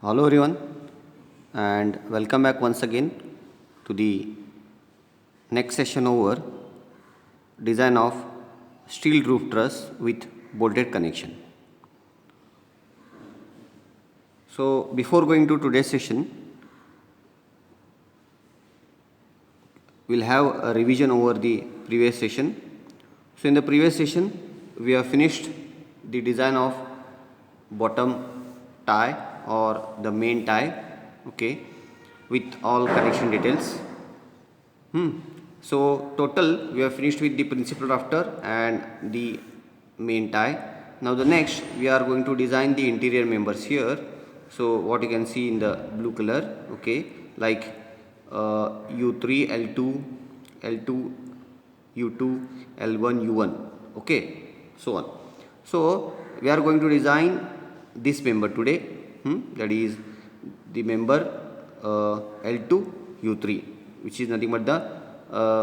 Hello everyone and welcome back once again to the next session over design of steel roof truss with bolted connection. So before going to today's session, we'll have a revision over the previous session. So in the previous session, we have finished the design of bottom tie or the main tie, okay, with all connection details. So total we have finished with the principal rafter and the main tie. Now the next we are going to design the interior members here. So what you can see in the blue color, okay, like U3, L2, L2, U2, L1, U1, okay, so on. So we are going to design this member today, that is the member L2, U3, which is nothing but the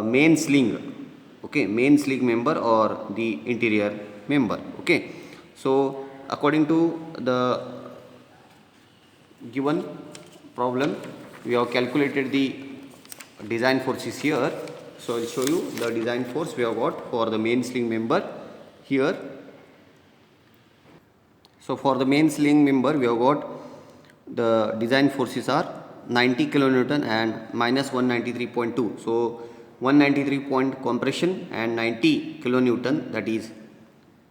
main sling, okay, main sling member or the interior member, okay. So according to the given problem, we have calculated the design forces here. So I will show you the design force we have got for the main sling member here. So for the main sling member we have got the design forces are 90 kilonewton and minus 193.2. So 193 point compression and 90 kilonewton, that is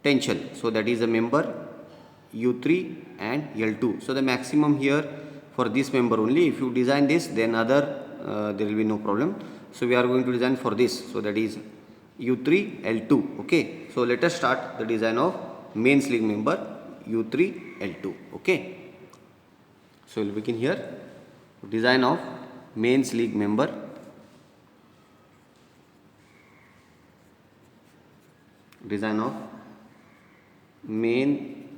tension. So that is the member U3 and L2. So the maximum here for this member only. If you design this, then other there will be no problem. So we are going to design for this. So that is U3 L2. Okay. So let us start the design of main sling member U3 L2. Okay. So we will begin here. Design of main sling member. Design of main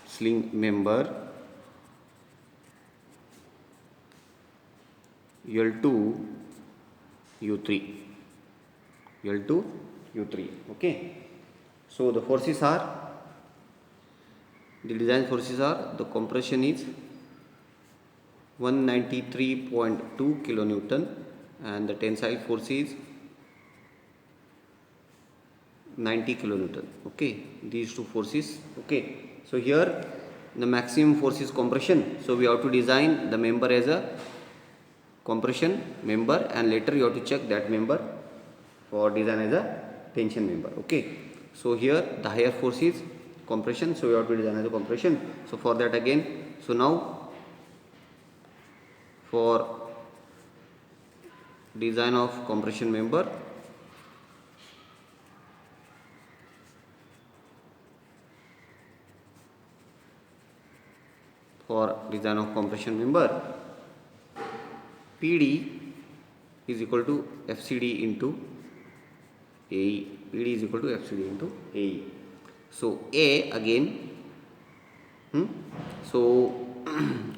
sling member L2 U3. L2 U3. Okay. So the forces are, the design forces are, the compression is 193.2 kilonewton and the tensile force is 90 kilonewton. Okay, these two forces. Okay, so here the maximum force is compression, so we have to design the member as a compression member and later you have to check that member for design as a tension member. Okay, so here the higher force is compression, so we have to design as a compression. So for that again, so now for design of compression member, for design of compression member, PD is equal to FCD into AE. PD is equal to FCD into AE. So A again, so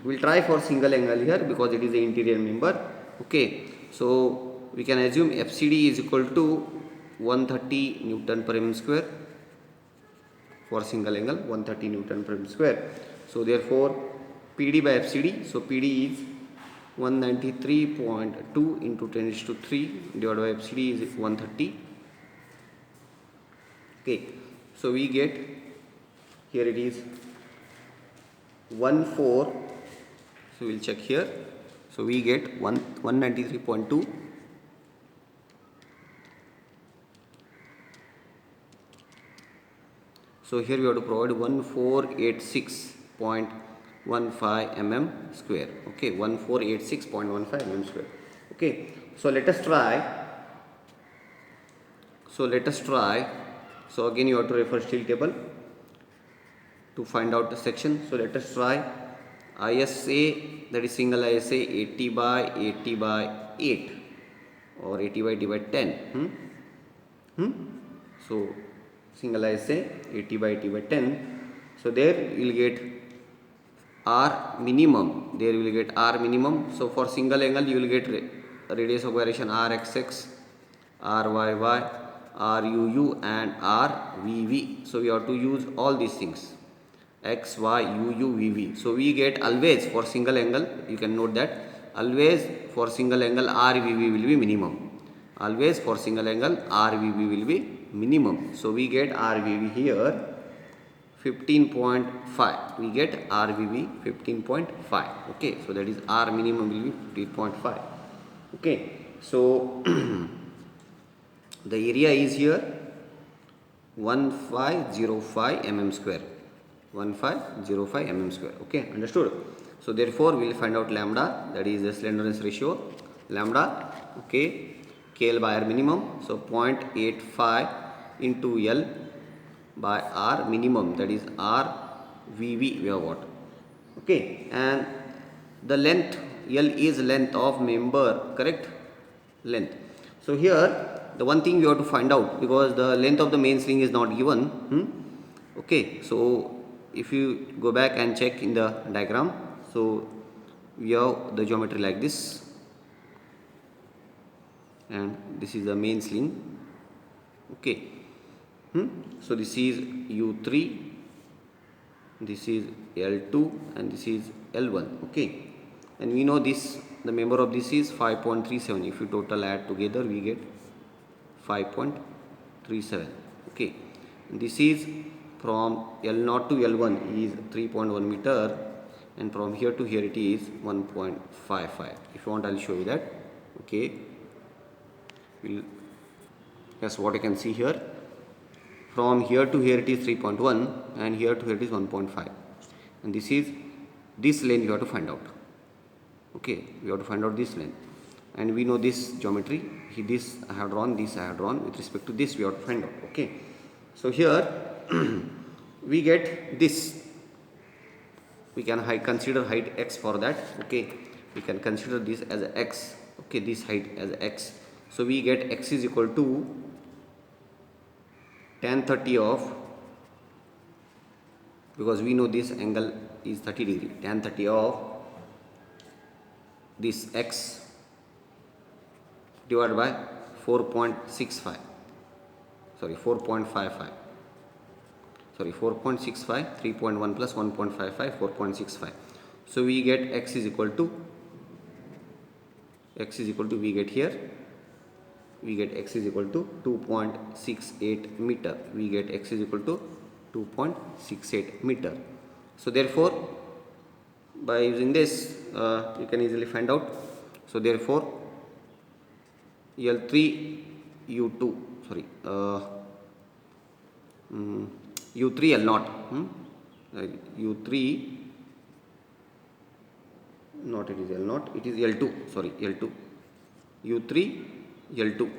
we'll try for single angle here because it is the interior member. Okay, so we can assume FCD is equal to 130 Newton per mm square for single angle, 130 Newton per mm square. So therefore PD by FCD, so PD is 193.2 into 10 raised to 3 divided by FCD is 130. Okay, so we get, here it is 14, so we'll check here. So we get 193.2 so here we have to provide 1486.15 mm square. Okay, 1486.15 mm square. Okay, so let us try. So again you have to refer steel table to find out the section. So let us try ISA, that is single ISA 80 by 80 by 8 or 80 by 80 by 10. So single ISA 80 by 80 by 10. So there you will get R minimum. There you will get R minimum. So for single angle you will get radius of gyration RXX, RYY, RUU and RVV. So we have to use all these things. x, y, u, v, v. So we get always for single angle, you can note that always for single angle RVV will be minimum. Always for single angle RVV will be minimum. So we get RVV here 15.5. We get RVV 15.5. Okay, so that is R minimum will be 15.5. Okay, so the area is here 1505 mm square. 1505 mm square. Okay, understood. So therefore we will find out lambda, that is the slenderness ratio lambda. Okay, KL by R minimum, so 0.85 into L by R minimum, that is R VV we have got. Okay, and the length L is length of member, correct? Length. So here the one thing we have to find out, because the length of the main sling is not given. Okay, so if you go back and check in the diagram, so we have the geometry like this, and this is the main sling. Okay, so this is U3, this is L2, and this is L1. Okay, and we know this, the member of this is 5.37. If you total add together, we get 5.37. Okay, and this is from L0 to L1 is 3.1 meter, and from here to here it is 1.55. If you want, I'll show you that. Okay, yes, what you can see here, from here to here it is 3.1, and here to here it is 1.5, and this is this length you have to find out. Okay, we have to find out this length, and we know this geometry. This I have drawn, this I have drawn. With respect to this, we have to find out. Okay, so here we get this. We can consider height x for that. Okay, we can consider this as a x. Okay, this height as a x. So we get x is equal to tan 30 of, because we know this angle is 30 degree, tan 30 of this x divided by 4.65, sorry 4.55, sorry 4.65, 3.1 plus 1.55, 4.65. So we get x is equal to we get here, we get x is equal to 2.68 meter. We get x is equal to 2.68 meter. So therefore by using this you can easily find out. So therefore L3 U2, sorry U3 L0, U3, not it is L0, it is L2, sorry L2, U3 L2,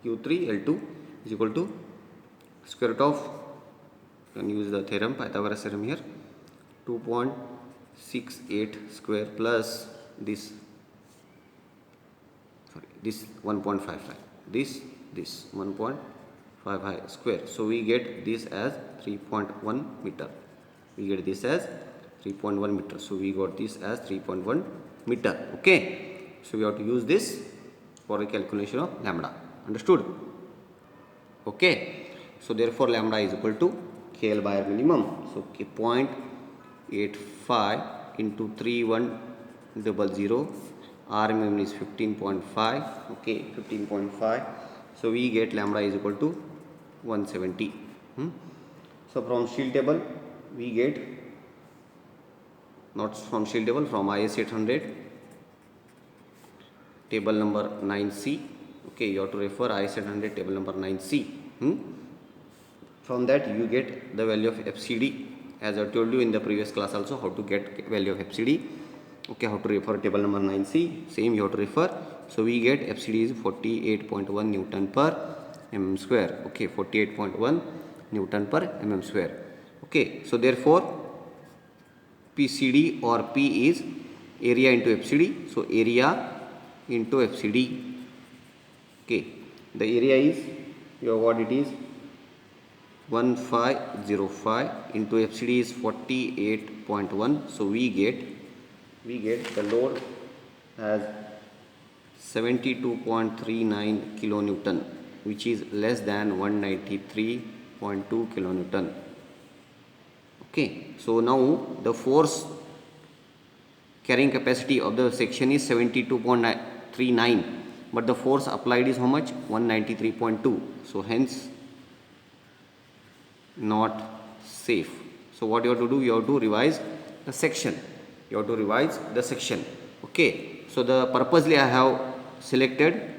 U3 L2 is equal to square root of, you can use the theorem, Pythagoras theorem here, 2.68 square plus this, sorry this 1.55, this 1.55 square. So we get this as 3.1 meter. We get this as 3.1 meter. So we got this as 3.1 meter. Okay, so we have to use this for a calculation of lambda. Understood? Okay, so therefore lambda is equal to KL by R minimum. So 0.85 into 3100, R minimum is 15.5. Okay, 15.5. So we get lambda is equal to 170. So from steel table we get, not from steel table, from IS 800 table number 9C. Okay, you have to refer IS 800 table number 9C. From that you get the value of FCD, as I told you in the previous class also how to get value of FCD. Okay, how to refer table number 9C, same you have to refer. So we get FCD is 48.1 Newton per mm square. Okay, 48.1 Newton per mm square. Okay, so therefore PCD or P is area into FCD. So area into FCD. Okay, the area is, you have what it is, 1505 into FCD is 48.1. So we get the load as 72.39 kilonewton, which is less than 193.2 kilonewton. Okay. Okay, so now the force carrying capacity of the section is 72.39, but the force applied is how much? 193.2. So hence not safe. So what you have to do? You have to revise the section. You have to revise the section. Okay. So the purposely I have selected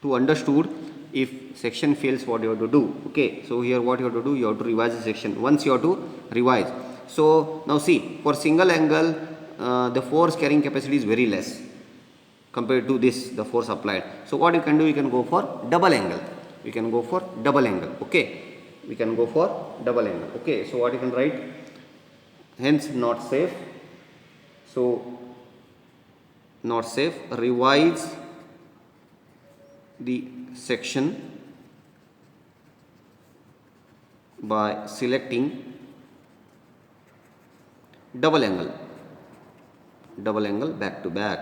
to understood if section fails what you have to do. Okay. So here what you have to do? You have to revise the section. Once you have to revise. So now see, for single angle the force carrying capacity is very less compared to this, the force applied. So what you can do? You can go for double angle. You can go for double angle. Okay. We can go for double angle. Okay. So what you can write? Hence not safe. So not safe. Revise the section by selecting double angle back to back,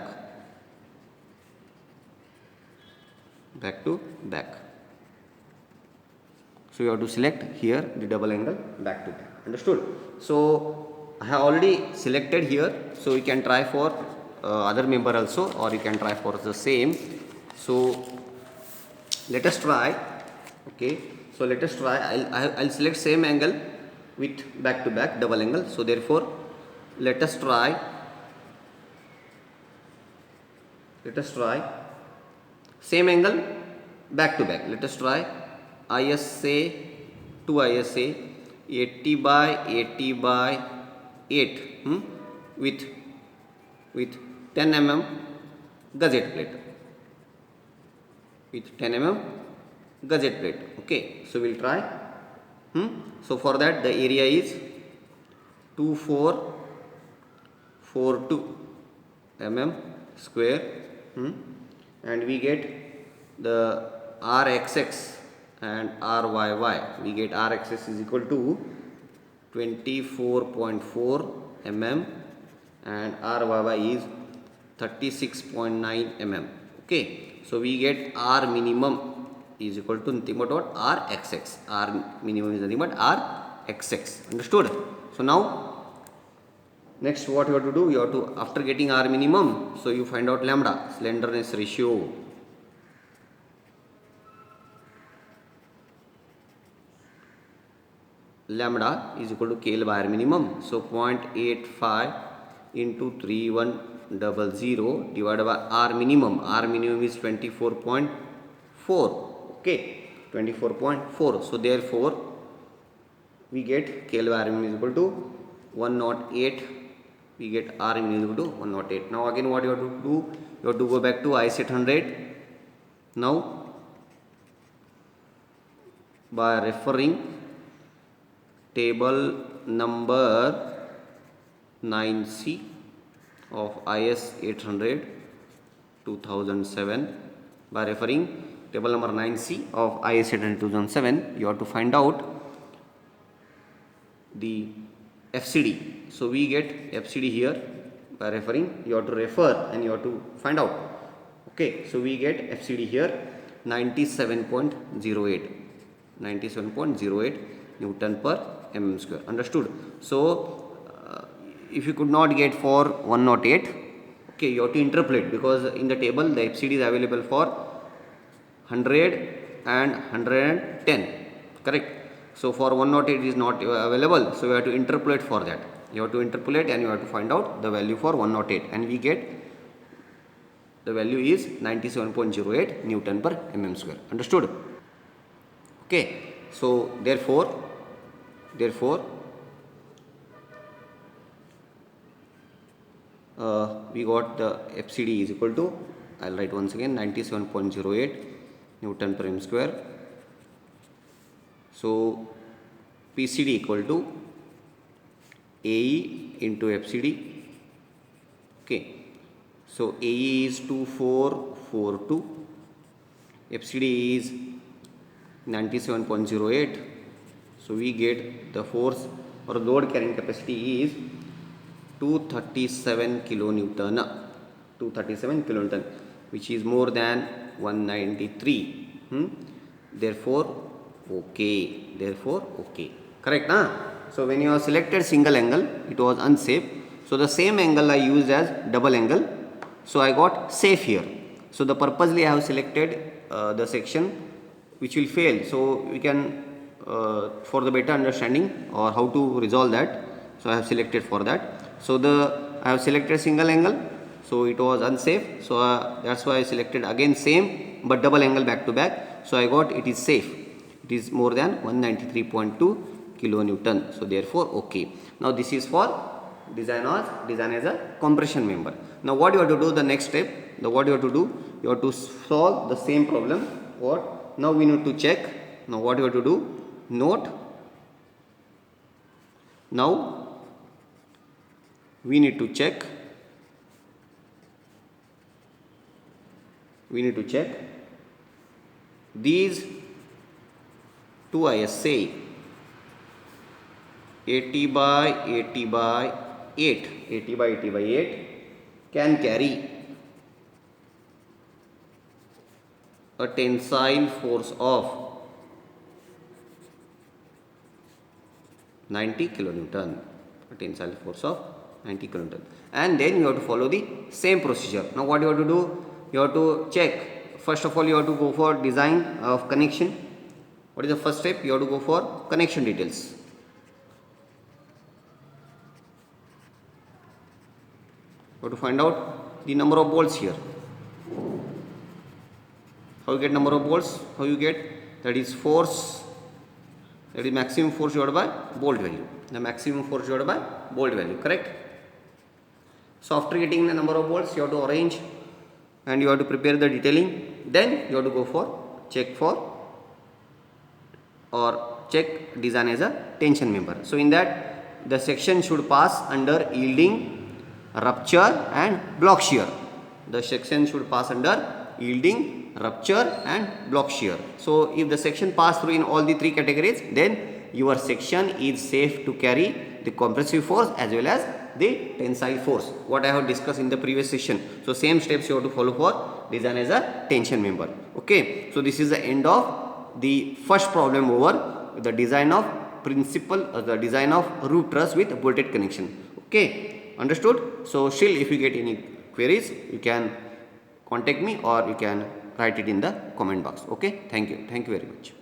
so you have to select here the double angle back to back. Understood? So I have already selected here, so you can try for other member also, or you can try for the same. So let us try. Okay, so let us try. I'll select same angle with back to back double angle. So therefore let us try same angle back to back. Let us try ISA to ISA 80 by 80 by 8 with 10 mm gusset plate. With 10 mm gusset plate. Okay, so we'll try. So for that the area is 2442 mm square, and we get the RXX and RYY. We get RXX is equal to 24.4 mm and RYY is 36.9 mm. Okay, so we get R minimum is equal to nothing but what? RXX. R minimum is nothing but RXX. Understood? So now next what you have to do? You have to, after getting R minimum, so you find out lambda, slenderness ratio. Lambda is equal to KL by R minimum. So 0.85 into 3100 divided by R minimum. R minimum is 24.4. Okay, 24.4. So therefore we get KL by R minimum is equal to 108. We get R minimum is equal to 108. Now again what you have to do? You have to go back to IS 800. Now by referring table number 9C of IS 800 2007, by referring table number 9C of IS 800 2007, you have to find out the FCD. So we get FCD here by referring, you have to refer and you have to find out. Okay, so we get FCD here 97.08 Newton per mm square. Understood? So if you could not get for 108, okay, you have to interpolate, because in the table the FCD is available for 100 and 110. Correct? So for 108 is not available, so you have to interpolate for that. You have to interpolate and you have to find out the value for 108, and we get the value is 97.08 Newton per mm square. Understood? Okay, so therefore we got the FCD is equal to, I'll write once again, 97.08 Newton per m square. So PCD equal to AE into FCD. Okay, so AE is 2442, FCD is 97.08. so we get the force or load carrying capacity is 237 kilonewton, which is more than 193. Therefore okay, correct, huh? So when you have selected single angle, it was unsafe. So the same angle I used as double angle. So I got safe here. So the purposely I have selected the section which will fail. So we can for the better understanding or how to resolve that. So I have selected for that. So I have selected single angle. So it was unsafe. So that's why I selected again same but double angle back to back. So I got it is safe. It is more than 193.2 kilonewton. So therefore okay. Now this is for design as a compression member. Now what you have to do, the next step, what you have to do, you have to solve the same problem. What? Now we need to check. Now what you have to do, note. Now we need to check. We need to check these two ISA 80 by 80 by 8, 80 by 80 by 8 can carry a tensile force of 90 kilonewton, a tensile force of 90 kilonewton, and then you have to follow the same procedure. Now what you have to do, you have to check. First of all, you have to go for design of connection. What is the first step? You have to go for connection details. You have to find out the number of bolts here. How you get number of bolts? How you get? That is force. That is maximum force divided by bolt value. The maximum force divided by bolt value. Correct? So after getting the number of bolts, you have to arrange and you have to prepare the detailing. Then you have to go for check design as a tension member. So in that, the section should pass under yielding, rupture and block shear. The section should pass under yielding, rupture and block shear. So if the section pass through in all the three categories, then your section is safe to carry the compressive force as well as the tensile force, what I have discussed in the previous session. So same steps you have to follow for design as a tension member. Okay, so this is the end of the first problem over the design of the design of roof truss with bolted connection. Okay, understood? So still if you get any queries, you can contact me or you can write it in the comment box. Okay, thank you very much.